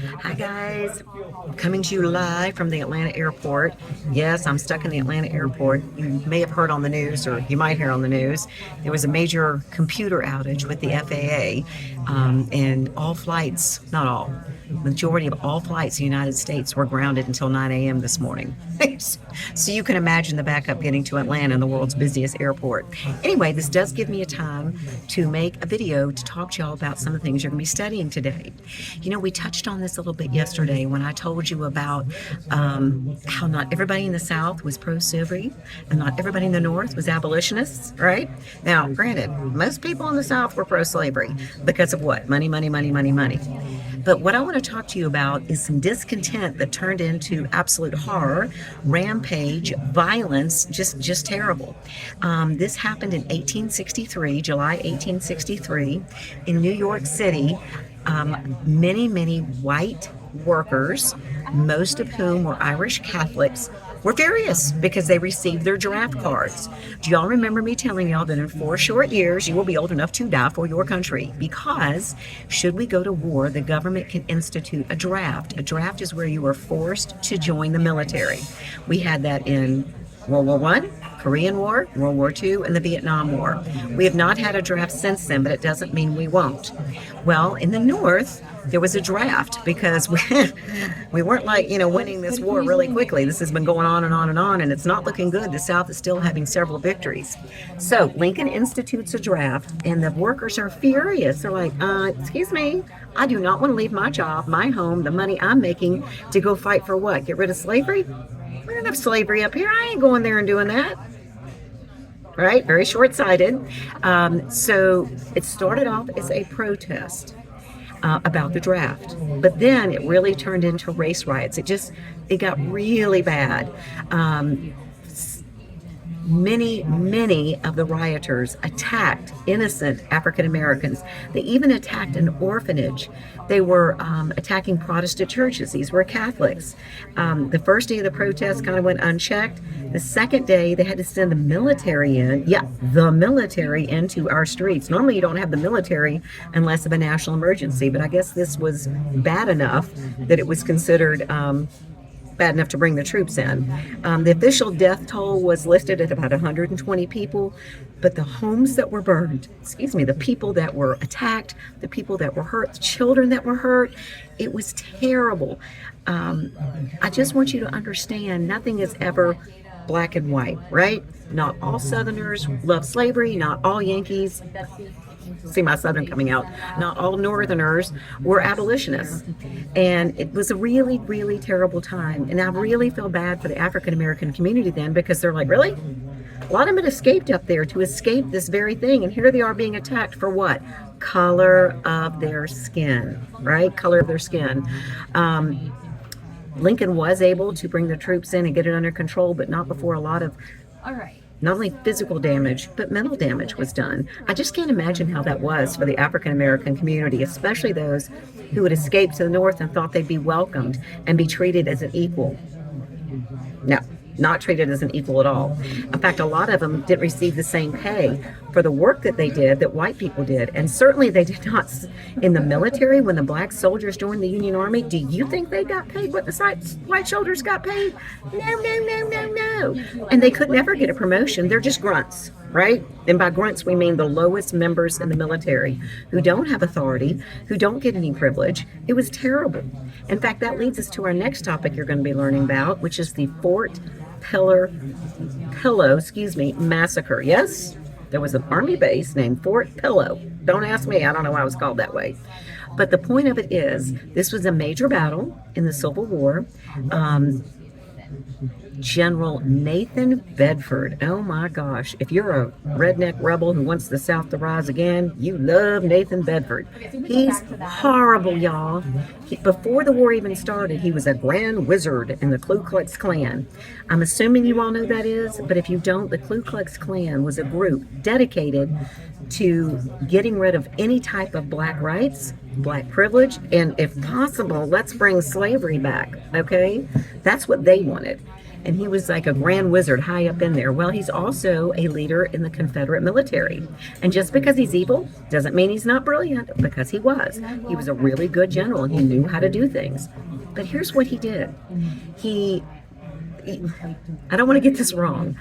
Hi guys, coming to you live from the Atlanta airport. Yes, I'm stuck in the Atlanta airport. You may have heard on the news, or you might hear on the news, there was a major computer outage with the FAA, and all flights, not all, majority of all flights in the United States were grounded until 9 a.m. this morning. So you can imagine the backup getting to Atlanta, the world's busiest airport. Anyway, this does give me a time to make a video to talk to y'all about some of the things you're going to be studying today. You know, we touched on this a little bit yesterday when I told you about how not everybody in the South was pro-slavery and not everybody in the North was abolitionists, right? Now, granted, most people in the South were pro-slavery because of what? Money, money, money, money, money. But what I want to talk to you about is some discontent that turned into absolute horror, rampage, violence, just terrible. This happened in 1863, July 1863, in New York City. Many white workers, most of whom were Irish Catholics, were furious because they received their draft cards. Do y'all remember me telling y'all that in 4 short years you will be old enough to die for your country? Because should we go to war, the government can institute a draft. A draft is where you are forced to join the military. We had that in World War One, Korean War, World War II, and the Vietnam War. We have not had a draft since then, but it doesn't mean we won't. Well, in the North, there was a draft because we weren't winning this war really quickly. This has been going on and on and on, and it's not looking good. The South is still having several victories. So Lincoln institutes a draft, and the workers are furious. They're like, excuse me, I do not want to leave my job, my home, the money I'm making to go fight for what? Get rid of slavery? We don't have slavery up here. I ain't going there and doing that. Right? Very short-sighted. So it started off as a protest about the draft, but then it really turned into race riots. It got really bad. Many of the rioters attacked innocent African Americans. They even attacked an orphanage. They were attacking Protestant churches. These were Catholics. The first day of the protest kind of went unchecked. The second day, they had to send the military in. Yeah, the military into our streets. Normally, you don't have the military unless of a national emergency, but I guess this was bad enough that it was considered bad enough to bring the troops in. The official death toll was listed at about 120 people, but the homes that were burned, the people that were attacked, the people that were hurt, the children that were hurt, it was terrible. I just want you to understand, nothing is ever black and white, right? Not all Southerners love slavery, not all Yankees, see my Southern coming out, not all Northerners were abolitionists. And it was a really terrible time. And I really feel bad for the African American community then, because they're like, really? A lot of them had escaped up there to escape this very thing. And here they are being attacked for what? Color of their skin, right? Color of their skin. Lincoln was able to bring the troops in and get it under control, but not before a lot of not only physical damage, but mental damage was done. I just can't imagine how that was for the African American community, especially those who had escaped to the North and thought they'd be welcomed and be treated as an equal. No, not treated as an equal at all. In fact, a lot of them didn't receive the same pay for the work that they did that white people did. And certainly they did not in the military. When the black soldiers joined the Union Army, do you think they got paid what the white soldiers got paid? No. And they could never get a promotion. They're just grunts, right? And by grunts, we mean the lowest members in the military who don't have authority, who don't get any privilege. It was terrible. In fact, that leads us to our next topic you're going to be learning about, which is the Fort Pillow massacre. Yes, there was an army base named Fort Pillow. Don't ask me, I don't know why it was called that way. But the point of it is, this was a major battle in the Civil War. General Nathan Bedford. Oh my gosh. If you're a redneck rebel who wants the South to rise again, you love Nathan Bedford. He's horrible, y'all. Before the war even started, he was a grand wizard in the Ku Klux Klan. I'm assuming you all know who that is, but if you don't, the Ku Klux Klan was a group dedicated to getting rid of any type of black rights, black privilege, and if possible, let's bring slavery back, okay? That's what they wanted. and he was like a grand wizard high up in there. Well, he's also a leader in the Confederate military. And just because he's evil doesn't mean he's not brilliant, because he was. He was a really good general and he knew how to do things. But here's what he did. I don't want to get this wrong,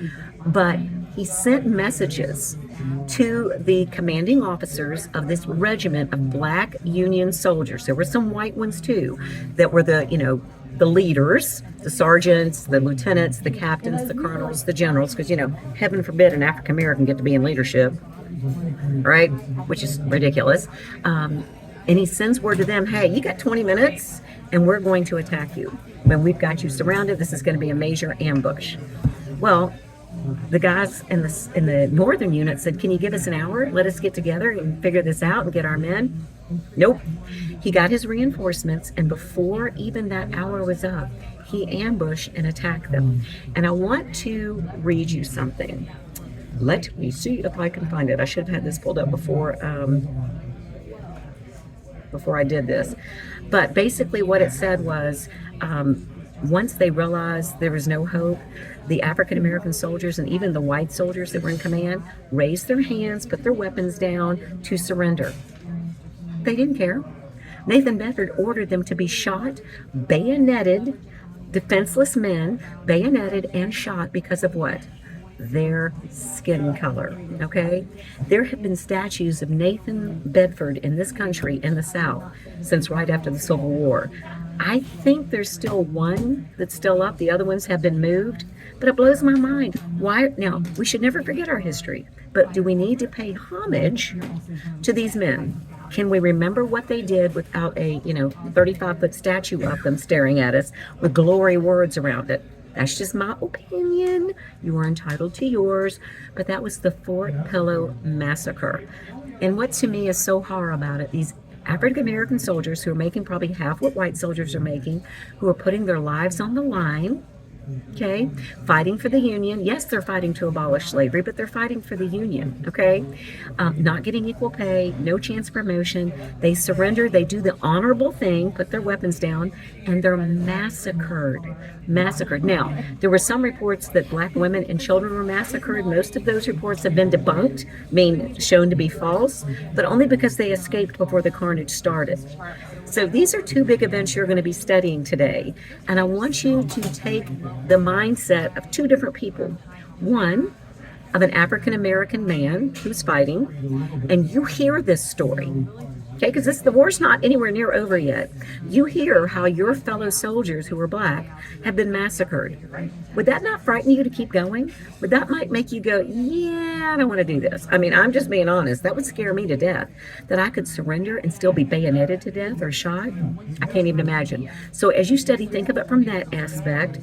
but he sent messages to the commanding officers of this regiment of black Union soldiers. There were some white ones too that were the leaders, the sergeants, the lieutenants, the captains, the colonels, the generals, because, heaven forbid an African American get to be in leadership, right? Which is ridiculous. And he sends word to them, hey, you got 20 minutes and we're going to attack you. When we've got you surrounded, this is going to be a major ambush. Well, the guys in the northern unit said, can you give us an hour? Let us get together and figure this out and get our men. Nope. He got his reinforcements, and before even that hour was up, he ambushed and attacked them. And I want to read you something. Let me see if I can find it. I should have had this pulled up before I did this. But basically what it said was, once they realized there was no hope, the African American soldiers and even the white soldiers that were in command raised their hands, put their weapons down to surrender. They didn't care. Nathan Bedford ordered them to be shot, bayoneted, defenseless men, bayoneted and shot because of what? Their skin color, okay? There have been statues of Nathan Bedford in this country, in the South, since right after the Civil War. I think there's still one that's still up. The other ones have been moved, but it blows my mind. Why? Now, we should never forget our history, but do we need to pay homage to these men? Can we remember what they did without a, 35-foot statue of them staring at us with glory words around it? That's just my opinion. You are entitled to yours. But that was the Fort Pillow Massacre. And what to me is so horrible about it, these African American soldiers who are making probably half what white soldiers are making, who are putting their lives on the line, okay, fighting for the Union. Yes, they're fighting to abolish slavery, but they're fighting for the Union, okay? Not getting equal pay, no chance of promotion. They surrender, they do the honorable thing, put their weapons down, and they're massacred. Now, there were some reports that black women and children were massacred. Most of those reports have been debunked, being shown to be false, but only because they escaped before the carnage started. So these are two big events you're going to be studying today. And I want you to take the mindset of two different people. One, of an African American man who's fighting, and you hear this story. Okay, because the war's not anywhere near over yet. You hear how your fellow soldiers who are black have been massacred. Would that not frighten you to keep going? Would that might make you go, yeah, I don't want to do this? I mean, I'm just being honest. That would scare me to death, that I could surrender and still be bayoneted to death or shot. I can't even imagine. So as you study, think of it from that aspect.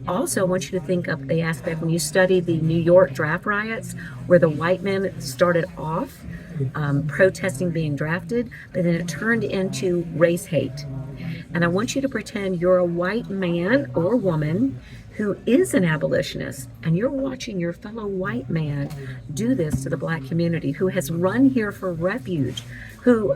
Also, I want you to think of the aspect when you study the New York draft riots, where the white men started off protesting being drafted, but then it turned into race hate. And I want you to pretend you're a white man or woman who is an abolitionist, and you're watching your fellow white man do this to the black community, who has run here for refuge, who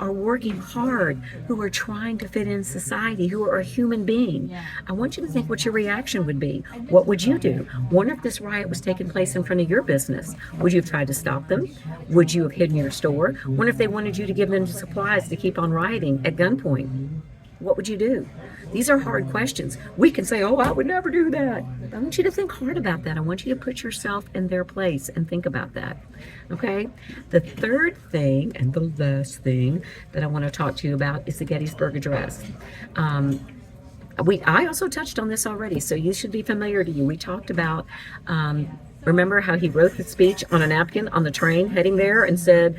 are working hard, who are trying to fit in society, who are a human being. I want you to think what your reaction would be. What would you do? Wonder if this riot was taking place in front of your business. Would you have tried to stop them? Would you have hidden your store? Wonder if they wanted you to give them supplies to keep on rioting at gunpoint. What would you do? These are hard questions. We can say, oh, I would never do that. I want you to think hard about that. I want you to put yourself in their place and think about that. Okay? The third thing, and the last thing that I want to talk to you about, is the Gettysburg Address. I also touched on this already, so you should be familiar to you. We talked about remember how he wrote the speech on a napkin on the train heading there and said,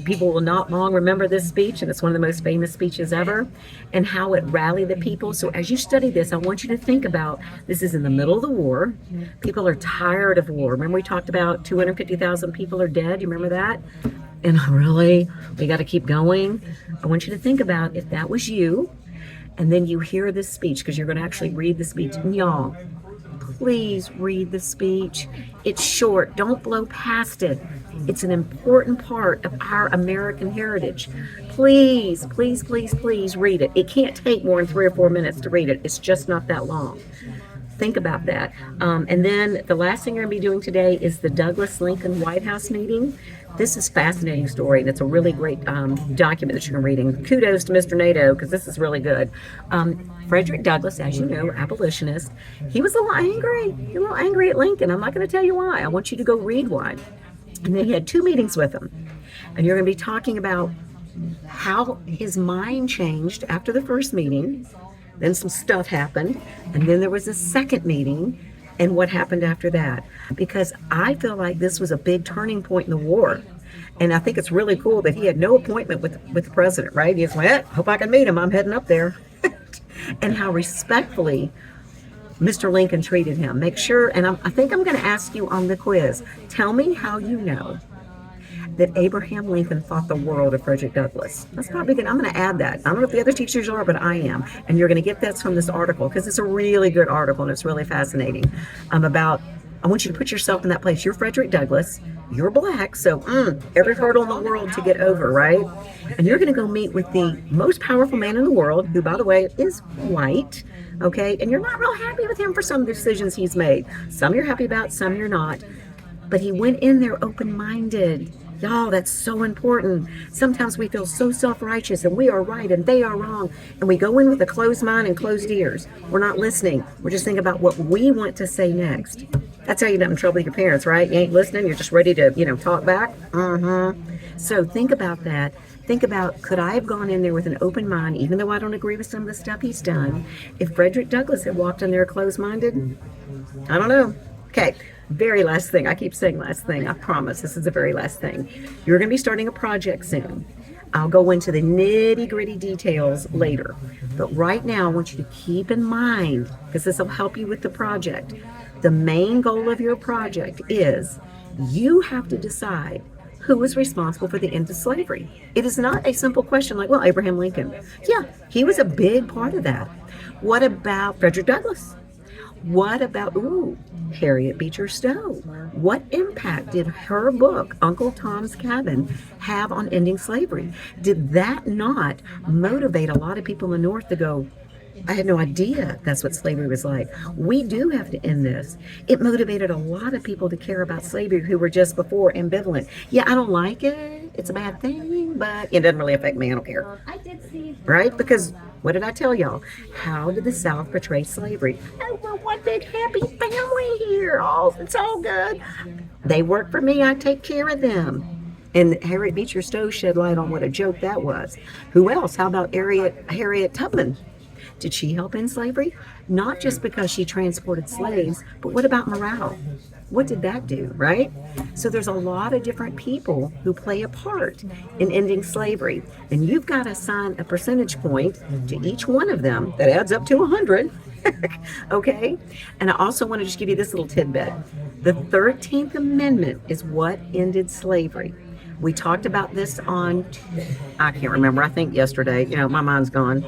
people will not long remember this speech, and it's one of the most famous speeches ever, and how it rallied the people. So as you study this, I want you to think about, this is in the middle of the war. People are tired of war. Remember we talked about 250,000 people are dead. You remember that? And really, we got to keep going. I want you to think about if that was you, and then you hear this speech, because you're going to actually read the speech. And y'all, please read the speech. It's short. Don't blow past it. It's an important part of our American heritage. Please, please, please, please read it. It can't take more than 3 or 4 minutes to read it. It's just not that long. Think about that. And then the last thing we're going to be doing today is the Douglas Lincoln White House meeting. This is a fascinating story, and it's a really great document that you can read. And kudos to Mr. NATO, because this is really good. Frederick Douglass, as you know, abolitionist, he was a little angry. He was a little angry at Lincoln. I'm not going to tell you why. I want you to go read why. And then he had 2 meetings with him. And you're going to be talking about how his mind changed after the first meeting. Then some stuff happened. And then there was a second meeting. And what happened after that? Because I feel like this was a big turning point in the war. And I think it's really cool that he had no appointment with the president, right? He just went, hope I can meet him. I'm heading up there. And how respectfully Mr. Lincoln treated him. Make sure, and I think I'm going to ask you on the quiz, tell me how you know that Abraham Lincoln thought the world of Frederick Douglass. That's probably good. I'm going to add that. I don't know if the other teachers are, but I am. And you're going to get that from this article, because it's a really good article and it's really fascinating. I want you to put yourself in that place. You're Frederick Douglass. You're black, so every hurdle in the world to get over, right? And you're going to go meet with the most powerful man in the world, who, by the way, is white, okay? And you're not real happy with him for some decisions he's made. Some you're happy about, some you're not. But he went in there open-minded. Y'all, that's so important. Sometimes we feel so self-righteous and we are right and they are wrong. And we go in with a closed mind and closed ears. We're not listening. We're just thinking about what we want to say next. That's how you get in trouble with your parents, right? You ain't listening. You're just ready to, talk back. So think about that. Think about, could I have gone in there with an open mind, even though I don't agree with some of the stuff he's done, if Frederick Douglass had walked in there closed-minded? I don't know. Okay. Very last thing. I keep saying last thing. I promise this is the very last thing. You're going to be starting a project soon. I'll go into the nitty-gritty details later. But right now, I want you to keep in mind, because this will help you with the project. The main goal of your project is you have to decide who is responsible for the end of slavery. It is not a simple question like, well, Abraham Lincoln. Yeah, he was a big part of that. What about Frederick Douglass? What about, Harriet Beecher Stowe? What impact did her book, Uncle Tom's Cabin, have on ending slavery? Did that not motivate a lot of people in the North to go, I had no idea that's what slavery was like. We do have to end this. It motivated a lot of people to care about slavery who were just before ambivalent. Yeah, I don't like it. It's a bad thing, but it doesn't really affect me. I don't care. I did see. Right? Because what did I tell y'all? How did the South portray slavery? Oh, we're one big happy family here. Oh, it's all good. They work for me. I take care of them. And Harriet Beecher Stowe shed light on what a joke that was. Who else? How about Harriet Tubman? Did she help end slavery? Not just because she transported slaves, but what about morale? What did that do, right? So there's a lot of different people who play a part in ending slavery. And you've got to assign a percentage point to each one of them that adds up to 100. Okay? And I also want to just give you this little tidbit. The 13th Amendment is what ended slavery. We talked about this on, I can't remember, I think yesterday, my mind's gone,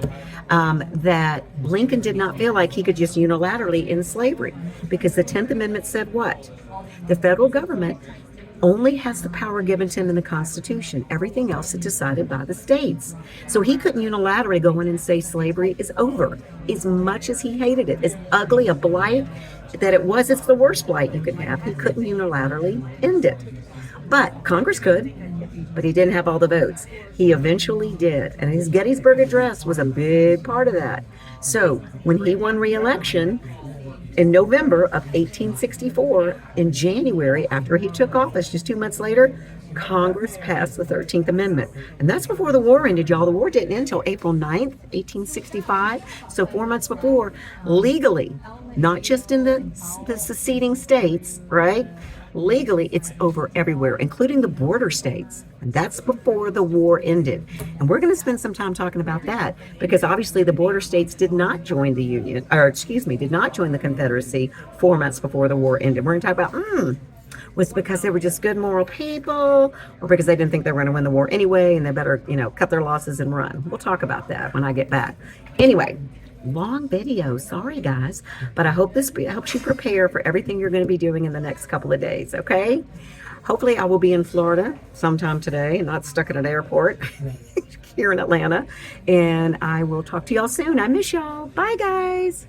that Lincoln did not feel like he could just unilaterally end slavery, because the 10th Amendment said what? The federal government only has the power given to him in the Constitution. Everything else is decided by the states. So he couldn't unilaterally go in and say slavery is over. As much as he hated it, as ugly a blight that it was, it's the worst blight you could have. He couldn't unilaterally end it. But Congress could, but he didn't have all the votes. He eventually did, and his Gettysburg Address was a big part of that. So when he won re-election in November of 1864, in January, after he took office, just 2 months later, Congress passed the 13th Amendment. And that's before the war ended, y'all. The war didn't end until April 9th, 1865. So 4 months before, legally, not just in the seceding states, right? Legally, it's over everywhere, including the border states. And that's before the war ended. And we're going to spend some time talking about that, because obviously the border states did not join the Union, did not join the Confederacy 4 months before the war ended. We're going to talk about, was it because they were just good moral people, or because they didn't think they were going to win the war anyway and they better, cut their losses and run? We'll talk about that when I get back. Anyway, long video, sorry guys, but I hope this helps you prepare for everything you're going to be doing in the next couple of days, okay? Hopefully I will be in Florida sometime today, not stuck at an airport here in Atlanta, and I will talk to y'all soon. I miss y'all. Bye guys.